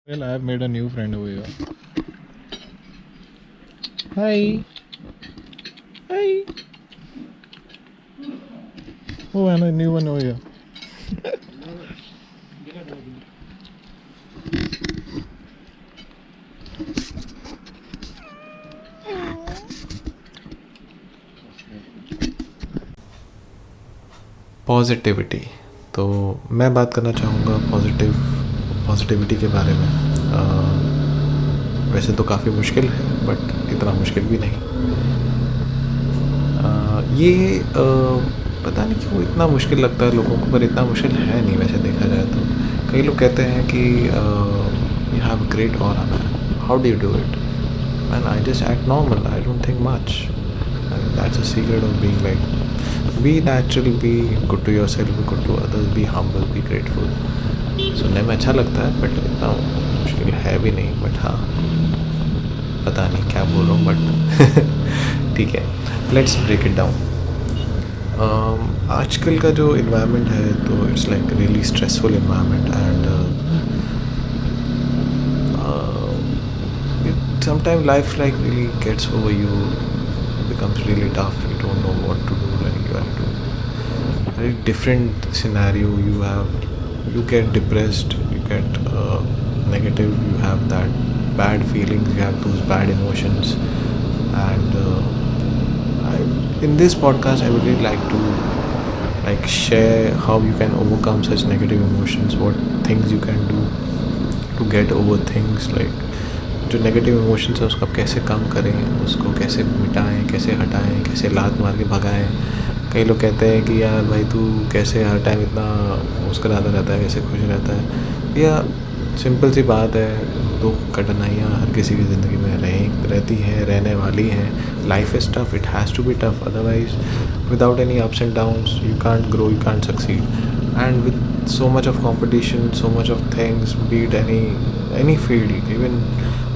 Well, I have made a new friend over here. Hi. Hi. Oh, and a new one over here. Positivity. तो मैं बात करना चाहूँगा positivity के बारे में। वैसे तो काफ़ी मुश्किल है बट इतना मुश्किल भी नहीं। ये पता नहीं क्यों इतना मुश्किल लगता है लोगों को, पर इतना मुश्किल है नहीं वैसे देखा जाए तो। कई लोग कहते हैं कि you have great aura man, how do you do it? Man, I just act normal, I don't think much. That's a secret of being like be natural, be good to yourself, be good to others, be humble, be grateful. सुनने में अच्छा लगता है but इतना मुश्किल है भी नहीं। बट हाँ, पता नहीं क्या बोल रहा हूँ बट ठीक है, लेट्स ब्रेक इट डाउन। आजकल का जो इन्वायरमेंट है तो it's like really stressful environment and sometimes life like really gets over you, becomes really tough, you don't know what to do, like you have to very different scenario. You get depressed, you get negative, you have that bad feelings, you have those bad emotions. And in this podcast I would really like to like share how you can overcome such negative emotions, what things you can do to get over things, like जो negative emotions है उसको आप कैसे कम करें, उसको कैसे मिटाएं, कैसे हटाएं, कैसे लात मार के भगाएं। कई लोग कहते हैं कि यार भाई तू कैसे हर टाइम इतना मुस्कुराता रहता है, कैसे खुश रहता है। या सिंपल सी बात है, दुख कठिनाइयाँ हर किसी की ज़िंदगी में रहती हैं, रहने वाली हैं। Life is tough, it has to be tough, otherwise without any ups and downs you can't grow, you can't succeed. And with so much of competition, so much of things, be it any field, even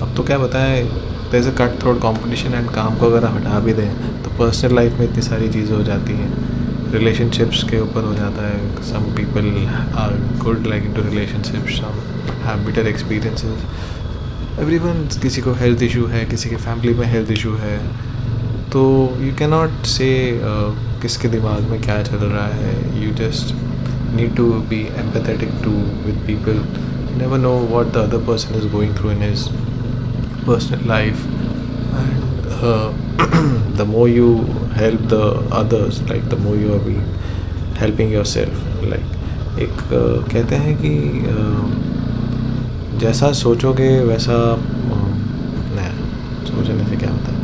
अब तो क्या बताएं, there's a cut throat competition and काम को अगर हटा भी दें तो पर्सनल लाइफ में इतनी सारी चीज़ें हो जाती हैं। रिलेशनशिप्स के ऊपर हो जाता है, some people are good like into relationships, some have bitter experiences, everyone, किसी को हेल्थ इशू है, किसी के फैमिली में हेल्थ इशू है। तो यू कैन नॉट से किसके दिमाग में क्या चल रहा है। You just need to be empathetic to with people. You never know what the other person is going through in his personal life, and the more you help the others, like the more you are being helping yourself. Like एक कहते हैं कि जैसा सोचोगे वैसा नहीं, सोचने से क्या होता है,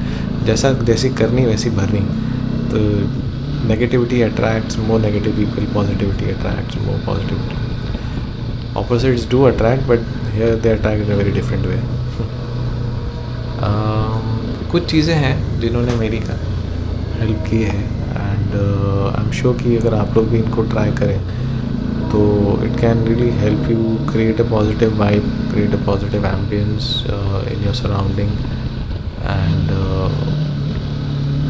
जैसी करनी वैसी भरनी। तो negativity attracts more negative people, positivity attracts more positivity. Opposites do attract, but here they attract in a very different way. कुछ चीज़ें हैं जिन्होंने मेरी हेल्प की है एंड आई एम श्योर कि अगर आप लोग भी इनको ट्राई करें तो it can really help you create a positive vibe, create a positive ambience in your surrounding and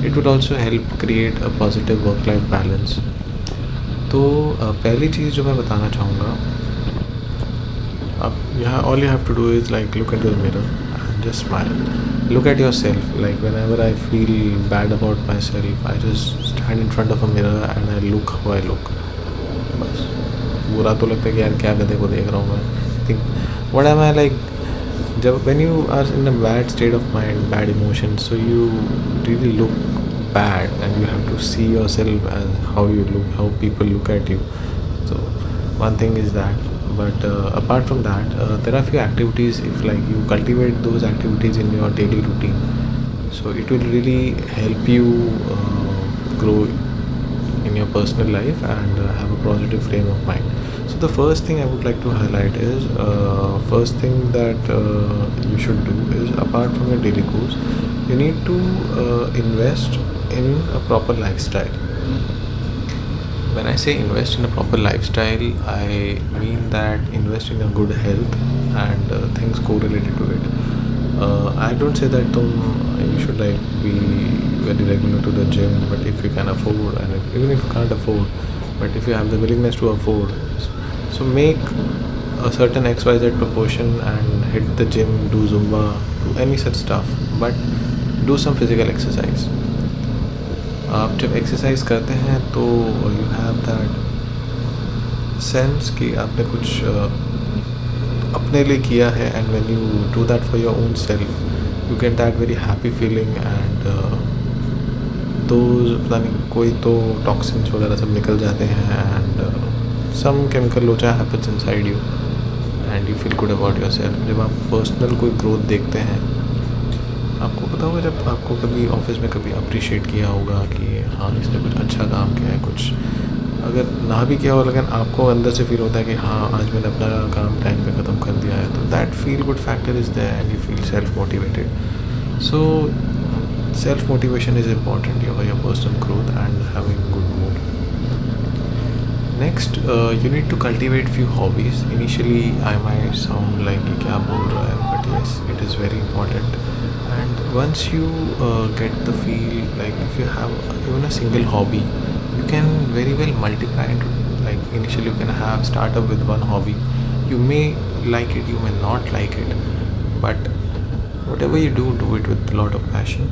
it would also help create a positive work life balance. तो पहली चीज़ जो मैं बताना चाहूँगा, अब यहाँ all you have to do is like look into the mirror and just smile. Look at yourself. Like whenever I feel bad about myself, I just stand in front of a mirror and I look how I look. बस बुरा तो लगता है कि यार क्या गधे को देख रहा हूँ मैं। Think what am I like? जब when you are in a bad state of mind, bad emotions, so you really look bad and you have to see yourself as how you look, how people look at you. So one thing is that, but apart from that, there are few activities, if like you cultivate those activities in your daily routine, so it will really help you grow in your personal life and have a positive frame of mind. So the first thing I would like to highlight is, first thing that you should do is, apart from your daily goals, you need to invest in a proper lifestyle. When I say invest in a proper lifestyle, I mean that invest in a good health and things correlated to it. I don't say that you should like be very regular to the gym, but if you can afford, and even if you can't afford, but if you have the willingness to afford, so make a certain XYZ proportion and hit the gym, do Zumba, do any such stuff, but do some physical exercise. आप जब exercise करते हैं तो you have that sense कि आपने कुछ अपने लिए किया है, and when you do that for your own self you get that very happy feeling, and तो पता नहीं कोई तो टॉक्सिन्स वगैरह सब निकल जाते हैं, एंड सम केमिकल लोचा happens inside you and you feel good about your self. जब आप पर्सनल कोई ग्रोथ देखते हैं, आपको पता होगा जब आपको कभी ऑफिस में कभी अप्रिशिएट किया होगा कि हाँ इसने कुछ अच्छा काम किया है, कुछ अगर ना भी किया हो लेकिन आपको अंदर से फील होता है कि हाँ आज मैंने अपना काम टाइम पे ख़त्म कर दिया है, तो that feel good factor is there and you feel self motivated. So self motivation is important for your personal growth and having good mood. Next, you need to cultivate few hobbies. Initially, I might sound like कि क्या बोल रहा है, but yes, it is very important. And once you get the feel, like if you have even a single hobby, you can very well multiply into, like initially you can have start up with one hobby. You may like it, you may not like it, but whatever you do it with a lot of passion,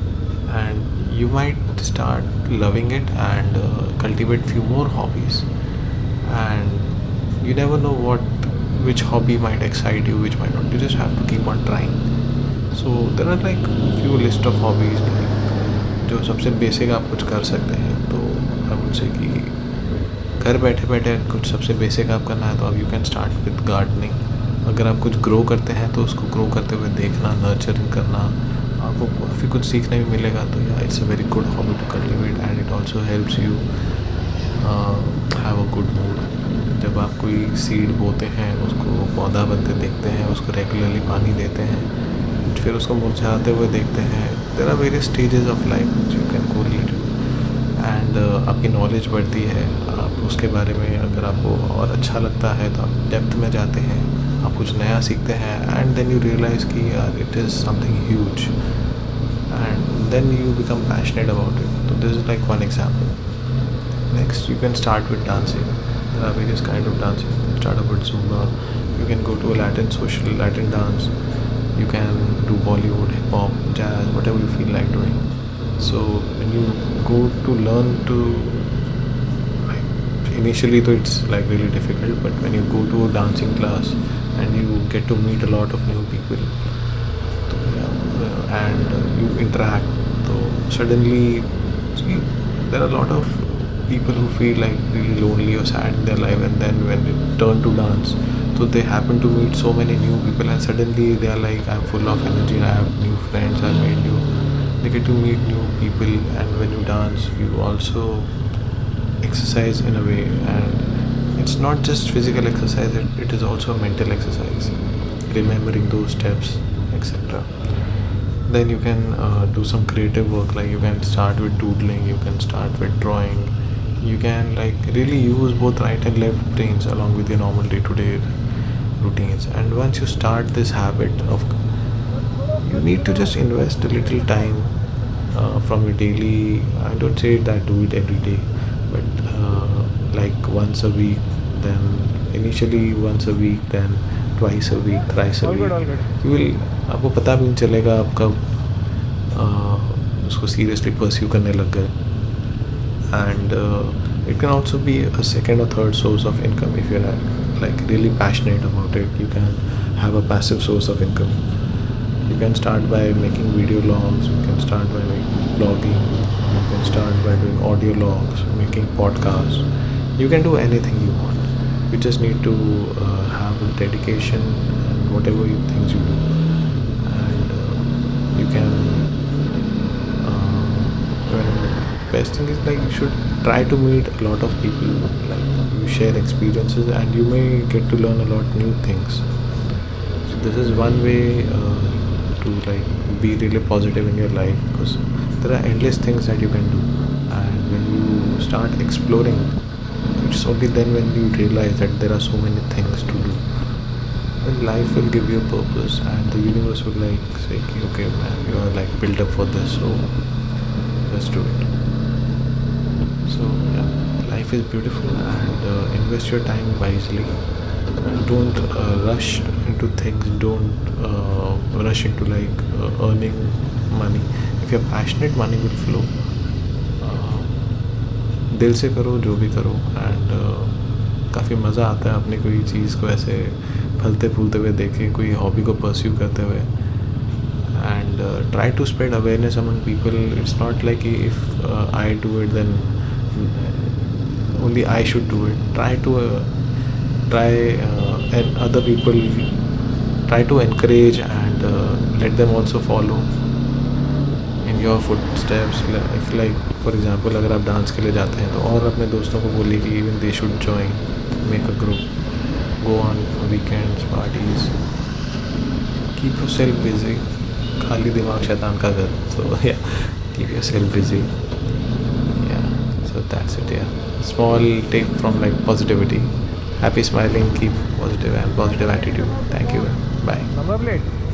and you might start loving it and cultivate few more hobbies. And you never know which hobby might excite you, which might not. You just have to keep on trying. So there are like few list of hobbies, like जो सबसे basic आप कुछ कर सकते हैं. तो I would say कि घर बैठे बैठे कुछ सबसे बेसिक आप करना है तो अब you can start with gardening. अगर आप कुछ ग्रो करते हैं तो उसको ग्रो करते हुए देखना, नर्चरिंग करना, आपको काफ़ी कुछ सीखने भी मिलेगा. तो या it's a very good hobby to cultivate and it also helps you have a good mood. जब आप कोई सीड बोते हैं, उसको पौधा बनते देखते हैं, उसको रेगुलरली पानी देते हैं, फिर उसको मुरझाते हुए देखते हैं, there are various stages of life you can go lead, and आपकी नॉलेज बढ़ती है. आप उसके बारे में अगर आपको और अच्छा लगता है तो आप डेप्थ में जाते हैं, आप कुछ नया सीखते हैं, एंड देन यू रियलाइज़ कि यार it is something huge, and then you become passionate about it. तो this is like one example. Next, you can start with dancing. There are various kind of dancing. You can start up with Zumba. You can go to a Latin dance. You can do Bollywood, hip hop, jazz, whatever you feel like doing. So when you go to learn to, like initially though it's like really difficult, but when you go to a dancing class and you get to meet a lot of new people, so yeah, and you interact, so suddenly see, there are a lot of people who feel like really lonely or sad in their life, and then when they turn to dance, so they happen to meet so many new people, and suddenly they are like, I'm full of energy, I have new friends, I made new, they get to meet new people. And when you dance you also exercise in a way, and it's not just physical exercise, it is also a mental exercise, remembering those steps, etc. Then you can do some creative work, like you can start with doodling, you can start with drawing, you can like really use both right and left brains along with your normal day-to-day routines. And once you start this habit of, you need to just invest a little time from your daily, I don't say that do it every day, but like once a week, then initially once a week, then twice a week, thrice a week. All good. You will, आपको पता भी नहीं चलेगा आप कब उसको seriously pursue करने लग गए. And it can also be a second or third source of income if you're like really passionate about it. You can have a passive source of income. You can start by making video logs, you can start by blogging, you can start by doing audio logs, making podcasts. You can do anything you want. You just need to have a dedication and whatever things you do, and you can best thing is like you should try to meet a lot of people, like you share experiences and you may get to learn a lot new things. So this is one way to like be really positive in your life, because there are endless things that you can do, and when you start exploring, it's only then when you realize that there are so many things to do, then life will give you a purpose, and the universe will like say okay man, you are like built up for this, so let's do it. So yeah, life is beautiful, and invest your time wisely. don't rush into things, don't rush into like earning money. If you're passionate, money will flow. दिल से करो जो भी करो, and काफ़ी मज़ा आता है अपनी कोई चीज़ को ऐसे फलते फूलते हुए देखे, कोई हॉबी को परस्यू करते हुए. And try to spread awareness among people. It's not like if I do it, then only I should do it. And other people, try to encourage and let them also follow in your footsteps. If like for example अगर आप dance के लिए जाते हैं तो और अपने दोस्तों को बोलिए कि even they should join, make a group, go on weekends, parties, keep yourself busy. खाली दिमाग शैतान का घर. So yeah, keep yourself busy. Yeah, so that's it. Yeah, small take from like positivity. Happy smiling, keep positive and positive attitude. Thank you. Bye. Number plate.